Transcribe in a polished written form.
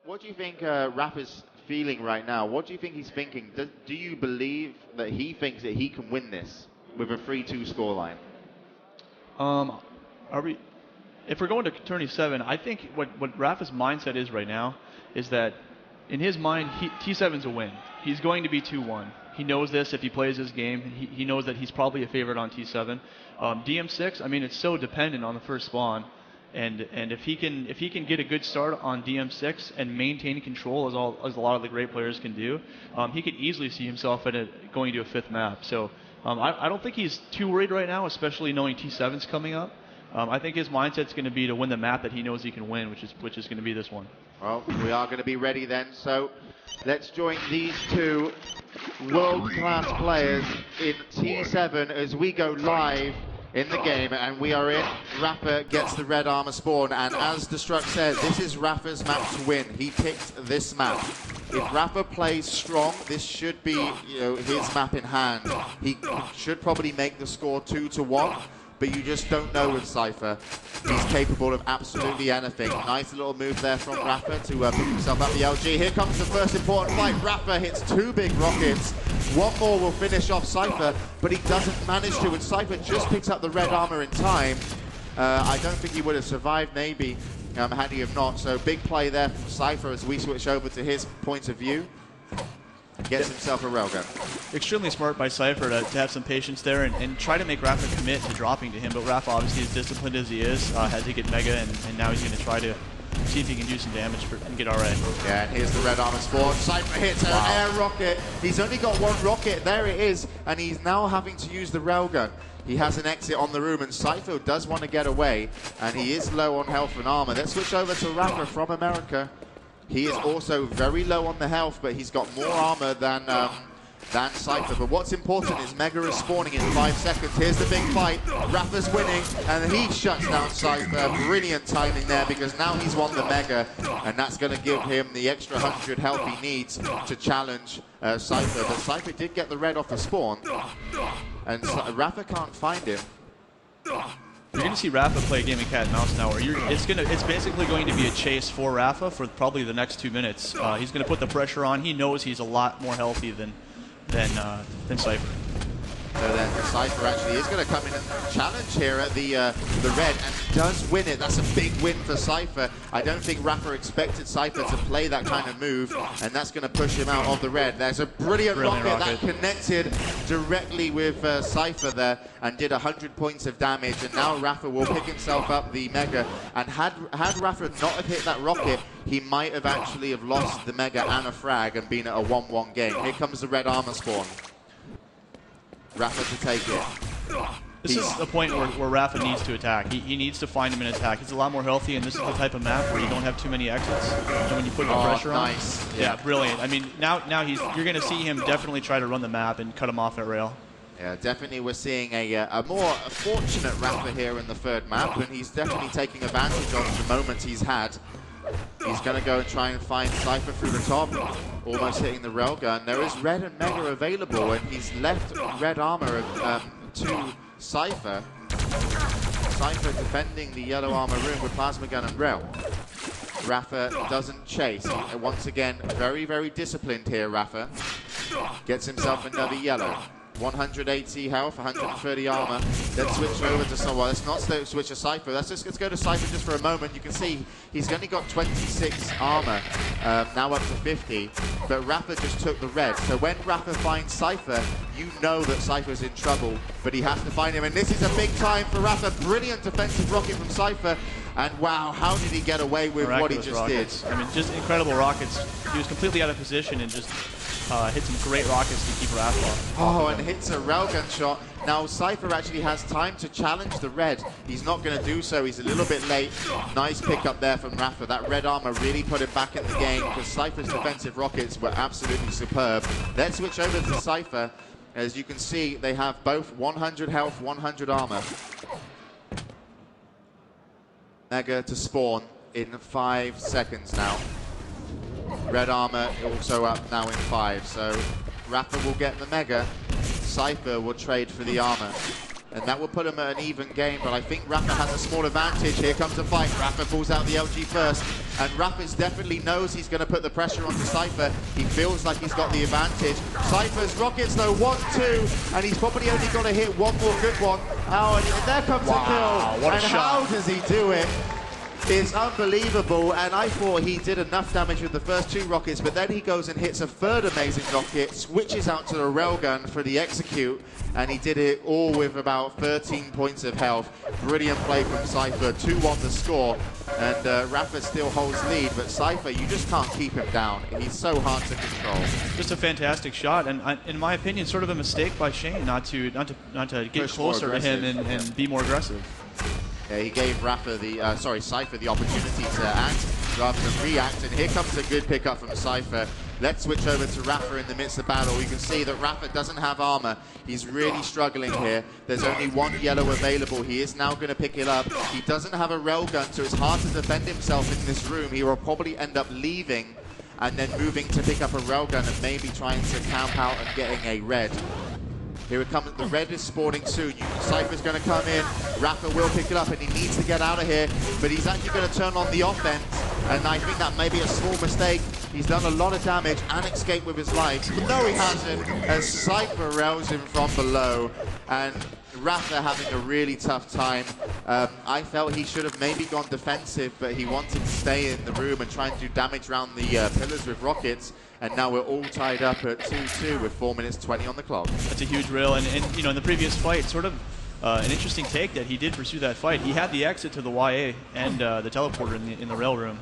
What do you think Rapha's feeling right now? What do you think he's thinking? Do you believe that he thinks that he can win this with a 3-2 scoreline? If we're going to tourney 7, I think what Rapha's mindset is right now is that in his mind, T7's a win. He's going to be 2-1. He knows this if he plays his game. He knows that he's probably a favorite on T7. DM6, I mean, it's so dependent on the first spawn. And if he can get a good start on DM6 and maintain control as a lot of the great players can do, he could easily see himself going to a 5th map. So I don't think he's too worried right now, especially knowing T7's coming up. I think his mindset's going to be to win the map that he knows he can win, which is going to be this one. Well, we are going to be ready then. So let's join these two world-class players in T7 as we go live in the game, and we are in. Rapha gets the red armor spawn, and as Destruct says, this is Rapha's map to win. He picked this map. If Rapha plays strong, this should be his map in hand. He should probably make the score 2-1. But you just don't know with Cypher. He's capable of absolutely anything. Nice little move there from Rapha to pick himself up the LG. Here comes the first important fight. Rapha hits 2 big rockets. One more will finish off Cypher, but he doesn't manage to, and Cypher just picks up the red armor in time. I don't think he would have survived, maybe, had he have not. So big play there from Cypher as we switch over to his point of view. Gets himself a railgun. Extremely smart by Cypher to have some patience there and try to make Rapha commit to dropping to him. But Rapha, obviously, as disciplined as he is, had to get Mega, and now he's going to try to see if he can do some damage and get RA. Yeah, and here's the red armor spawn. Cypher hits an air rocket. He's only got 1 rocket. There it is. And he's now having to use the railgun. He has an exit on the room, and Cypher does want to get away, and he is low on health and armor. Let's switch over to Rapha from America. He is also very low on the health, but he's got more armor than Cypher. But what's important is Mega is spawning in 5 seconds. Here's the big fight. Rapha's winning, and he shuts down Cypher. Brilliant timing there, because now he's won the Mega, and that's going to give him the extra 100 health he needs to challenge Cypher. But Cypher did get the red off the spawn, and Rapha can't find him. You're going to see Rapha play a game of cat and mouse now, where it's basically going to be a chase for Rapha for probably the next 2 minutes. He's going to put the pressure on. He knows he's a lot more healthy than Cypher. So then Cypher actually is going to come in and challenge here at the red, and does win it. That's a big win for Cypher. I don't think Rapha expected Cypher to play that kind of move, and that's going to push him out of the red. There's a brilliant rocket that connected directly with Cypher there and did 100 points of damage, and now Rapha will pick himself up the Mega. And had Rapha not have hit that rocket, he might have actually have lost the Mega and a frag and been at a 1-1 game. Here comes the red armor spawn. Rapha to take it. This is the point where Rapha needs to attack. He needs to find him an attack. He's a lot more healthy, and this is the type of map where you don't have too many exits. And when you put the pressure on, yeah, brilliant. I mean, now you're going to see him definitely try to run the map and cut him off at rail. Yeah, definitely we're seeing a more fortunate Rapha here in the 3rd map, and he's definitely taking advantage of the moments he's had. He's going to go and try and find Cypher through the top, almost hitting the railgun. There is red and Mega available, and he's left red armor to Cypher. Cypher defending the yellow armor room with plasma gun and rail. Rapha doesn't chase. Once again, very, very disciplined here, Rapha. Gets himself another yellow. 180 health, 130 armor. Let's switch over to someone. Let's not switch to Cypher. Let's go to Cypher just for a moment. You can see he's only got 26 armor, now up to 50. But Rapha just took the red. So when Rapha finds Cypher, you know that Cypher's in trouble, but he has to find him. And this is a big time for Rapha. Brilliant defensive rocket from Cypher. And wow, how did he get away with what he just did? I mean, just incredible rockets. He was completely out of position and just hit some great rockets to keep Rapha off. Oh, and hits a railgun shot. Now Cypher actually has time to challenge the red. He's not going to do so. He's a little bit late. Nice pickup there from Rapha. That red armor really put him back in the game, because Cypher's defensive rockets were absolutely superb. Let's switch over to Cypher. As you can see, they have both 100 health, 100 armor. Mega to spawn in 5 seconds now. Red armor also up now in 5, so Rapha will get the Mega. Cypher will trade for the armor, and that will put him at an even game, but I think Rapha has a small advantage. Here comes the fight. Rapha pulls out the LG first. And Rapha's definitely knows he's going to put the pressure onto Cypher. He feels like he's got the advantage. Cypher's rockets though, 1-2, and he's probably only got to hit one more good one. Oh, and there comes a kill. What a and shot. how does he do it? It's unbelievable, and I thought he did enough damage with the first 2 rockets, but then he goes and hits a third amazing rocket, switches out to the railgun for the execute, and he did it all with about 13 points of health. Brilliant play from Cypher, 2-1 the score, and rapha still holds lead, but Cypher, you just can't keep him down. He's so hard to control. Just a fantastic shot, and in my opinion, sort of a mistake by Shane not to get Push closer to him and be more aggressive. Yeah, he gave Cypher the opportunity to act rather than react, and here comes a good pickup from Cypher. Let's switch over to rapha in the midst of battle. You can see that rapha doesn't have armor. He's really struggling here. There's only 1 yellow available. He is now going to pick it up. He doesn't have a railgun, so it's hard to defend himself in this room. He will probably end up leaving and then moving to pick up a railgun and maybe trying to camp out and getting a red. Here it comes, the red is spawning soon. Cypher's going to come in, rapha will pick it up, and he needs to get out of here, but he's actually going to turn on the offense, and I think that may be a small mistake. He's done a lot of damage and escaped with his life. No, he hasn't, as Cypher rails him from below, and rapha having a really tough time. I felt he should have maybe gone defensive, but he wanted to stay in the room and try and do damage around the pillars with rockets. And now we're all tied up at 2-2 with 4 minutes 20 on the clock. That's a huge rail, and you know, in the previous fight, sort of an interesting take that he did pursue that fight. He had the exit to the YA and the teleporter in the rail room.